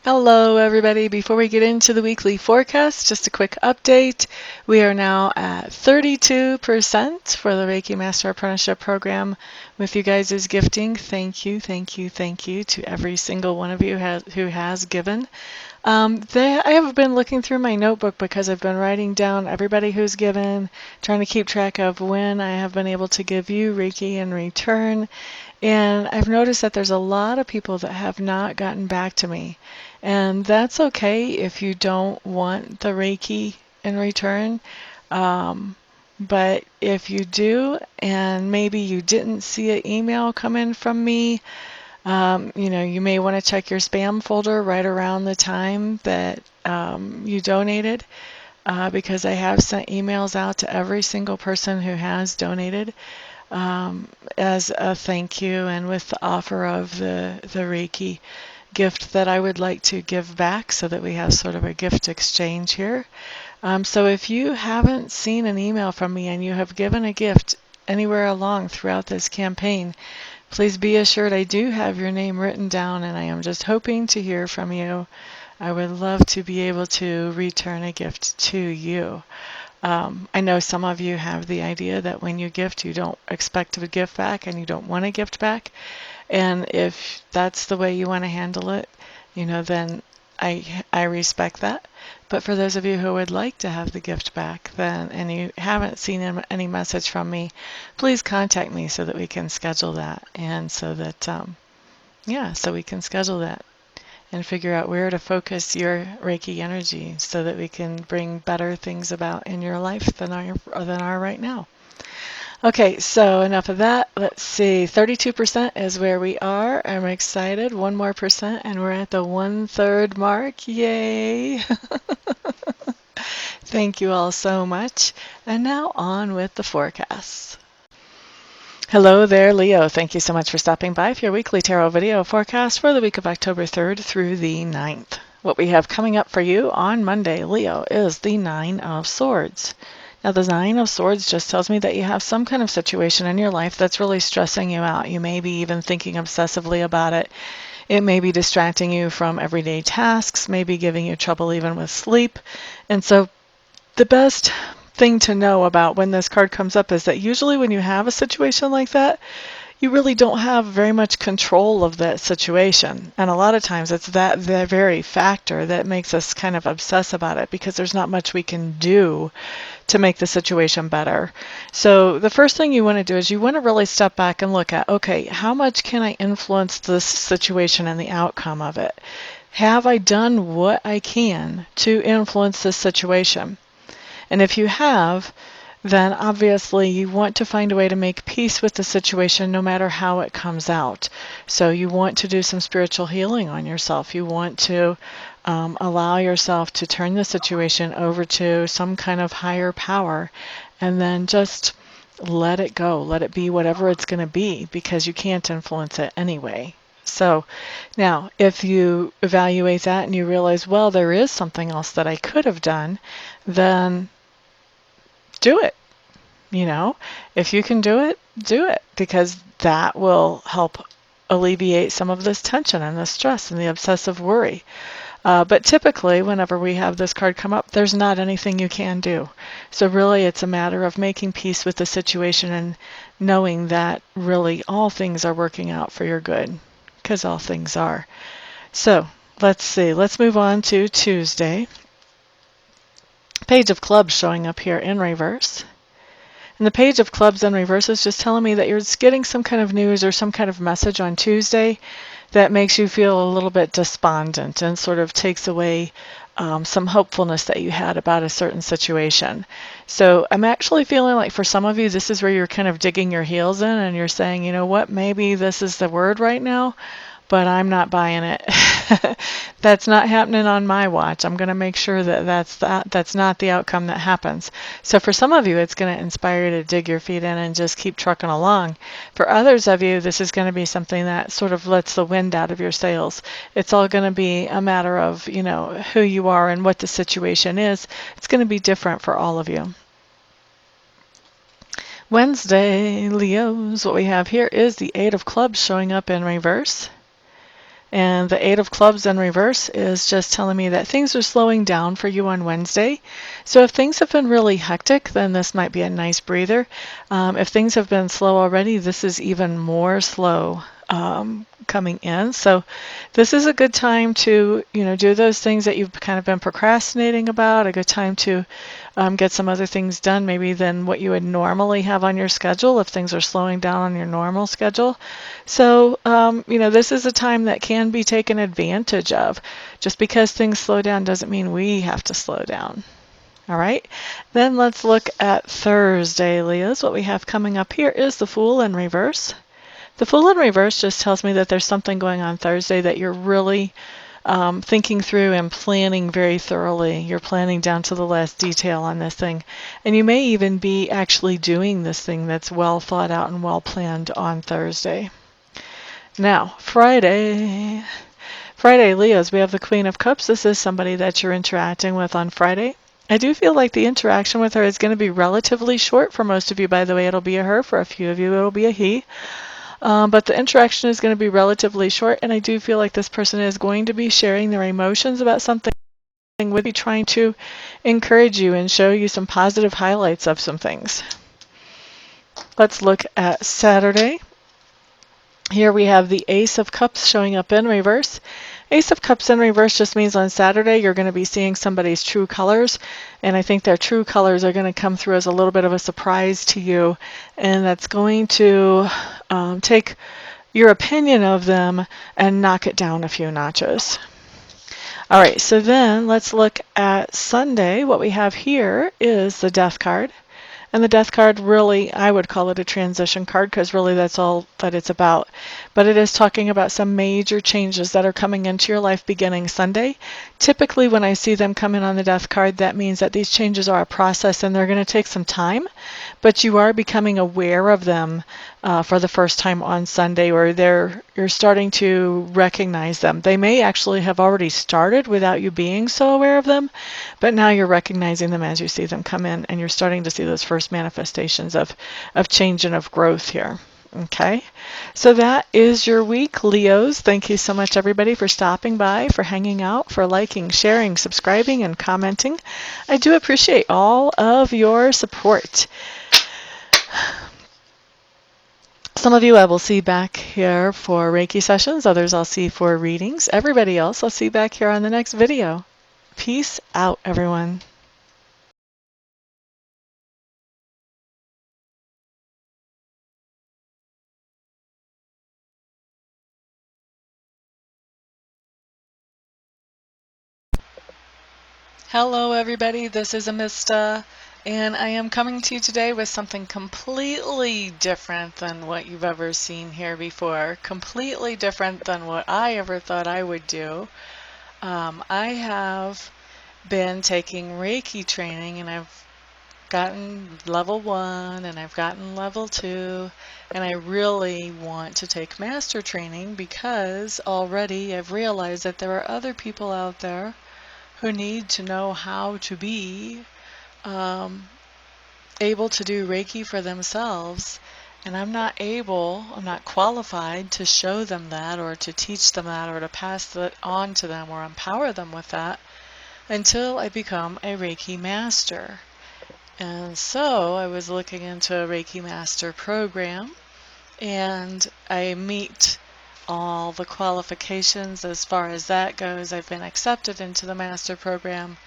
Hello, everybody. Before we get into the weekly forecast, just a quick update. We are now at 32% for the Reiki Master Apprenticeship Program with you guys' gifting. Thank you, thank you, thank you to every single one of you who has given. I have been looking through my notebook because I've been writing down everybody who's given, trying to keep track of when I have been able to give you Reiki in return. And I've noticed that there's a lot of people that have not gotten back to me. And that's okay if you don't want the Reiki in return. But if you do, and maybe you didn't see an email come in from me, you may want to check your spam folder right around the time that you donated, because I have sent emails out to every single person who has donated as a thank you and with the offer of the Reiki gift that I would like to give back so that we have sort of a gift exchange here. So if you haven't seen an email from me and you have given a gift anywhere along throughout this campaign, please be assured I do have your name written down and I am just hoping to hear from you. I would love to be able to return a gift to you. I know some of you have the idea that when you gift, you don't expect a gift back and you don't want a gift back. And if that's the way you want to handle it, then I respect that. But for those of you who would like to have the gift back, then, and you haven't seen any message from me, please contact me so that we can schedule that, and so that, so we can schedule that and figure out where to focus your Reiki energy so that we can bring better things about in your life than are right now. Okay, so enough of that. Let's see, 32% is where we are. I'm excited. One more percent, and we're at the 1/3 mark. Yay! Thank you all so much. And now on with the forecasts. Hello there, Leo. Thank you so much for stopping by for your weekly tarot video forecast for the week of October 3rd through the 9th. What we have coming up for you on Monday, Leo, is the Nine of Swords. Now, the Nine of Swords just tells me that you have some kind of situation in your life that's really stressing you out. You may be even thinking obsessively about it. It may be distracting you from everyday tasks, maybe giving you trouble even with sleep. And so the best thing to know about when this card comes up is that usually when you have a situation like that, you really don't have very much control of that situation. And a lot of times it's that very factor that makes us kind of obsess about it because there's not much we can do to make the situation better. So the first thing you want to do is you want to really step back and look at, okay, how much can I influence this situation and the outcome of it? Have I done what I can to influence this situation? And if you have, then obviously you want to find a way to make peace with the situation no matter how it comes out. So you want to do some spiritual healing on yourself. You want to allow yourself to turn the situation over to some kind of higher power and then just let it go. Let it be whatever it's going to be because you can't influence it anyway. So now, if you evaluate that and you realize, well, there is something else that I could have done, then do it. If you can do it because that will help alleviate some of this tension and the stress and the obsessive worry. But typically, whenever we have this card come up, there's not anything you can do. So really, it's a matter of making peace with the situation and knowing that really all things are working out for your good, because all things are. So let's see. Let's move on to Tuesday. Page of Clubs showing up here in reverse. And the Page of Clubs in reverse is just telling me that you're getting some kind of news or some kind of message on Tuesday that makes you feel a little bit despondent and sort of takes away some hopefulness that you had about a certain situation. So I'm actually feeling like for some of you, this is where you're kind of digging your heels in and you're saying, you know what, maybe this is the word right now, but I'm not buying it. That's not happening on my watch. I'm going to make sure that that's not the outcome that happens. So for some of you, it's going to inspire you to dig your feet in and just keep trucking along. For others of you, this is going to be something that sort of lets the wind out of your sails. It's all going to be a matter of, who you are and what the situation is. It's going to be different for all of you. Wednesday, Leos, what we have here is the Eight of Clubs showing up in reverse. And the Eight of Clubs in reverse is just telling me that things are slowing down for you on Wednesday. So if things have been really hectic, then this might be a nice breather. If things have been slow already, this is even more slow coming in. So this is a good time to, do those things that you've kind of been procrastinating about, a good time to get some other things done maybe than what you would normally have on your schedule if things are slowing down on your normal schedule. So, this is a time that can be taken advantage of. Just because things slow down doesn't mean we have to slow down. All right, then let's look at Thursday, Leos. What we have coming up here is the Fool in reverse. The Fool in reverse just tells me that there's something going on Thursday that you're really thinking through and planning very thoroughly. You're planning down to the last detail on this thing. And you may even be actually doing this thing that's well thought out and well planned on Thursday. Now, Friday, Leos, we have the Queen of Cups. This is somebody that you're interacting with on Friday. I do feel like the interaction with her is going to be relatively short for most of you. By the way, it'll be a her. For a few of you, it'll be a he. But the interaction is going to be relatively short, and I do feel like this person is going to be sharing their emotions about something with you, trying to encourage you and show you some positive highlights of some things. Let's look at Saturday. Here we have the Ace of Cups showing up in reverse. Ace of Cups in reverse just means on Saturday you're going to be seeing somebody's true colors, and I think their true colors are going to come through as a little bit of a surprise to you, and that's going to take your opinion of them and knock it down a few notches. All right, so then let's look at Sunday. What we have here is the Death card. And the Death card, really, I would call it a transition card because really that's all that it's about. But it is talking about some major changes that are coming into your life beginning Sunday. Typically, when I see them come in on the Death card, that means that these changes are a process and they're going to take some time. But you are becoming aware of them for the first time on Sunday, or you're starting to recognize them. They may actually have already started without you being so aware of them, but now you're recognizing them as you see them come in, and you're starting to see those first manifestations of change and of growth here. Okay, so that is your week, Leos. Thank you so much, everybody, for stopping by, for hanging out, for liking, sharing, subscribing, and commenting. I do appreciate all of your support. Some of you I will see back here for Reiki sessions. Others I'll see for readings. Everybody else I'll see back here on the next video. Peace out, everyone. Hello, everybody. This is Amista, and I am coming to you today with something completely different than what you've ever seen here before. Completely different than what I ever thought I would do. I have been taking Reiki training, and I've gotten level 1 and I've gotten level 2, and I really want to take master training because already I've realized that there are other people out there who need to know how to be able to do Reiki for themselves, and I'm not qualified to show them that or to teach them that or to pass that on to them or empower them with that until I become a Reiki Master. And so I was looking into a Reiki Master program, and I meet all the qualifications as far as that goes. I've been accepted into the Master program,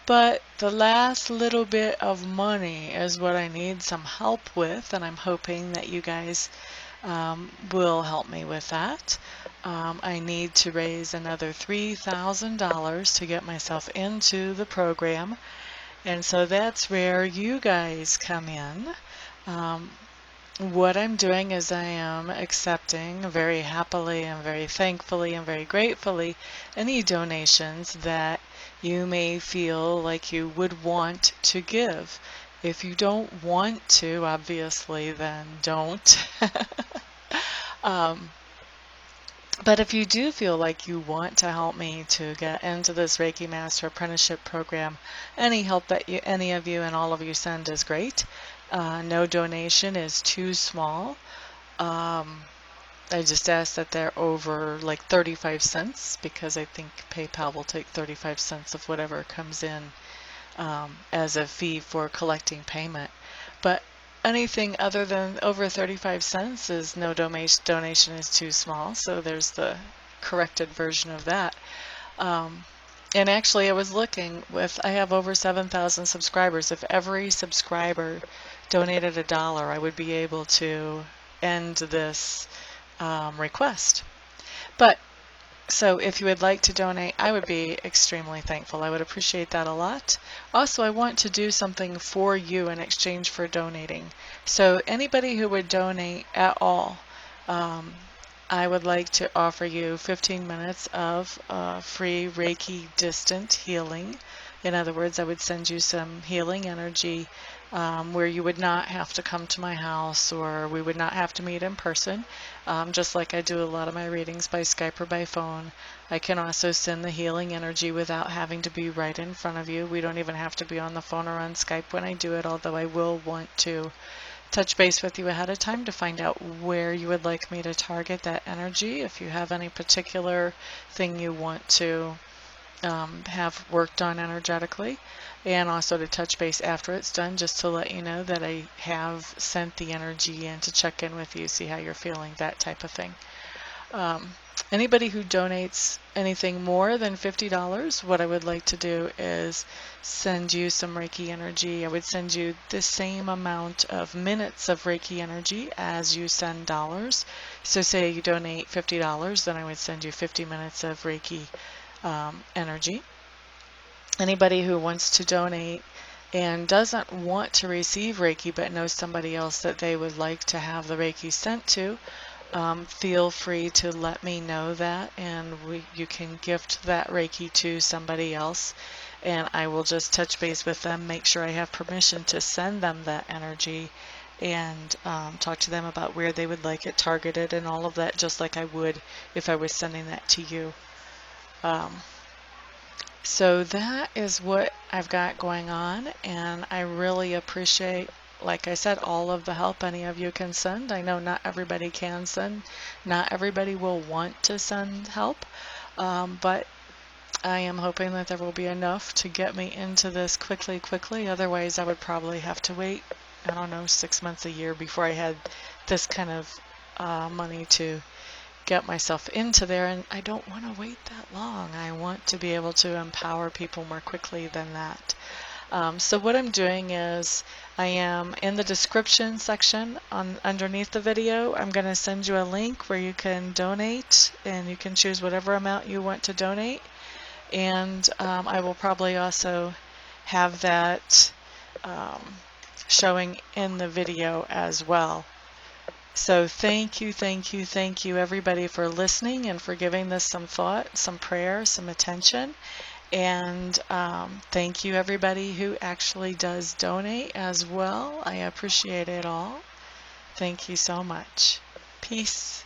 but the last little bit of money is what I need some help with, and I'm hoping that you guys will help me with that. I need to raise another $3,000 to get myself into the program, and so that's where you guys come in. What I'm doing is I am accepting very happily and very thankfully and very gratefully any donations that you may feel like you would want to give. If you don't want to, obviously, then don't. But if you do feel like you want to help me to get into this Reiki Master Apprenticeship Program, any help that any of you and all of you send is great. No donation is too small. I just ask that they're over like 35 cents, because I think PayPal will take 35 cents of whatever comes in as a fee for collecting payment. But anything other than over 35 cents is no donation is too small. So there's the corrected version of that. And actually, I was looking I have over 7,000 subscribers. If every subscriber donated $1, I would be able to end this request. But so if you would like to donate, I would be extremely thankful. I would appreciate that a lot. Also, I want to do something for you in exchange for donating. So anybody who would donate at all, I would like to offer you 15 minutes of free Reiki distant healing. In other words, I would send you some healing energy where you would not have to come to my house, or we would not have to meet in person, just like I do a lot of my readings by Skype or by phone. I can also send the healing energy without having to be right in front of you. We don't even have to be on the phone or on Skype when I do it, although I will want to touch base with you ahead of time to find out where you would like me to target that energy. If you have any particular thing you want to have worked on energetically, and also to touch base after it's done, just to let you know that I have sent the energy in to check in with you, see how you're feeling, that type of thing. Anybody who donates anything more than $50, what I would like to do is send you some Reiki energy. I would send you the same amount of minutes of Reiki energy as you send dollars. So say you donate $50, then I would send you 50 minutes of Reiki energy. Anybody who wants to donate and doesn't want to receive Reiki but knows somebody else that they would like to have the Reiki sent to, feel free to let me know that, and you can gift that Reiki to somebody else, and I will just touch base with them, make sure I have permission to send them that energy, and talk to them about where they would like it targeted and all of that, just like I would if I was sending that to you. So that is what I've got going on, and I really appreciate, like I said, all of the help any of you can send. I know not everybody can send, not everybody will want to send help, but I am hoping that there will be enough to get me into this quickly. Otherwise, I would probably have to wait, I don't know, 6 months, a year before I had this kind of money to get myself into there, and I don't want to wait that long. I want to be able to empower people more quickly than that. So what I'm doing is I am in the description section underneath the video. I'm going to send you a link where you can donate, and you can choose whatever amount you want to donate, and I will probably also have that showing in the video as well. So thank you everybody for listening and for giving this some thought, some prayer, some attention. And thank you everybody who actually does donate as well. I appreciate it all. Thank you so much. Peace.